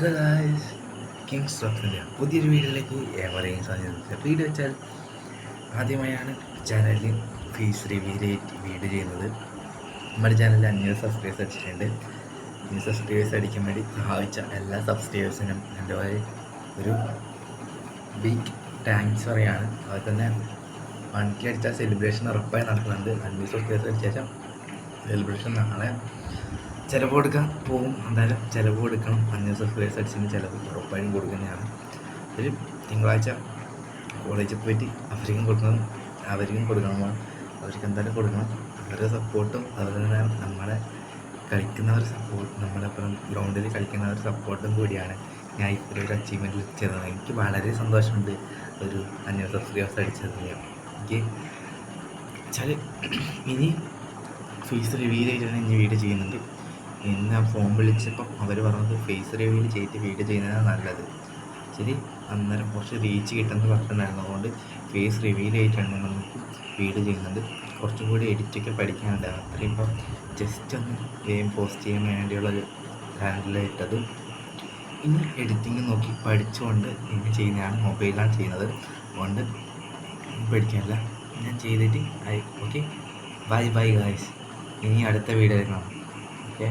Hello guys, Kings ടോക്സിൻ്റെ പുതിയൊരു വീഡിയോയിലേക്ക് ഏവരെയും സ്വാഗതം. വീഡിയോ വെച്ചാൽ ആദ്യമായാണ് ചാനലിൽ ഫീസ് റിവീൽ വീഡിയോ ചെയ്യുന്നത്. നമ്മുടെ ചാനലിൽ 500 സബ്സ്ക്രൈബേഴ്സ് അടിച്ചിട്ടുണ്ട്. 500 സബ്സ്ക്രൈബേഴ്സ് അടിക്കാൻ വേണ്ടി സഹായിച്ച എല്ലാ സബ്സ്ക്രൈബേഴ്സിനും എൻ്റെ ഒരു ബിഗ് താങ്ക്സ് പറയുകയാണ്. അതുപോലെ തന്നെ 1K അടിച്ചാൽ സെലിബ്രേഷൻ ഉറപ്പായി നടക്കുന്നുണ്ട്. 500 സബ്സ്ക്രൈബേഴ്സ് അടിച്ച ശേഷം സെലിബ്രേഷൻ നാളെ ചിലവ് കൊടുക്കാൻ പോകും. എന്തായാലും ചിലവ് കൊടുക്കണം. 500 സബ്സ്ക്രൈബേഴ്സ് അടിച്ചതിന് ചിലവ് ഉറപ്പായും കൊടുക്കുന്നതാണ്. ഒരു തിങ്കളാഴ്ച കോളേജിൽ പോയിട്ട് അവർക്കും കൊടുക്കണം. അവർക്ക് എന്തായാലും കൊടുക്കണം. അവരുടെ സപ്പോർട്ടും അതുപോലെ തന്നെ നമ്മളെ കളിക്കുന്നവർ സപ്പോർട്ട്, നമ്മളെപ്പോഴും ഗ്രൗണ്ടിൽ കളിക്കുന്നവർ സപ്പോർട്ടും കൂടിയാണ് ഞാൻ ഇത്രയൊരു അച്ചീവ്മെൻറ്റിൽ എത്തിച്ചത്. എനിക്ക് വളരെ സന്തോഷമുണ്ട് ഒരു 500 സബ്സ്ക്രൈബേഴ്സ് അടിച്ചതിന്. എനിക്ക് വെച്ചാൽ ഇനി ഫേസ് റിവീൽ ചെയ്തിട്ടാണ് ഇനി വീഡിയോ ചെയ്യുന്നുണ്ട്. ഇന്ന് ആ ഫോൺ വിളിച്ചപ്പം അവർ പറഞ്ഞത് ഫേസ് റിവീൽ ചെയ്തിട്ട് വീഡിയോ ചെയ്യുന്നതാണ് നല്ലത്. ശരി, അന്നേരം കുറച്ച് റീച്ച് കിട്ടുമെന്ന് പറഞ്ഞിട്ടുണ്ടായിരുന്നു. അതുകൊണ്ട് ഫേസ് റിവീൽ ചെയ്തിട്ടാണ് നമുക്ക് വീഡിയോ ചെയ്യുന്നത്. കുറച്ചും കൂടി എഡിറ്റൊക്കെ പഠിക്കാനുണ്ട്. അത്രയും ഇപ്പം ജസ്റ്റ് ഒന്ന് ഗെയിം പോസ്റ്റ് ചെയ്യാൻ വേണ്ടിയുള്ളൊരു ഹാൻഡിലായിട്ടത്. ഇനി എഡിറ്റിങ് നോക്കി പഠിച്ചുകൊണ്ട് ഇനി ചെയ്യുന്നതാണ്. മൊബൈലാണ് ചെയ്യുന്നത്. അതുകൊണ്ട് പഠിക്കാനില്ല, ഞാൻ ചെയ്തിട്ട് ഓക്കെ. Bye bye guys. ഇനി അടുത്ത വീഡിയോ കാണാം. ഓക്കെ.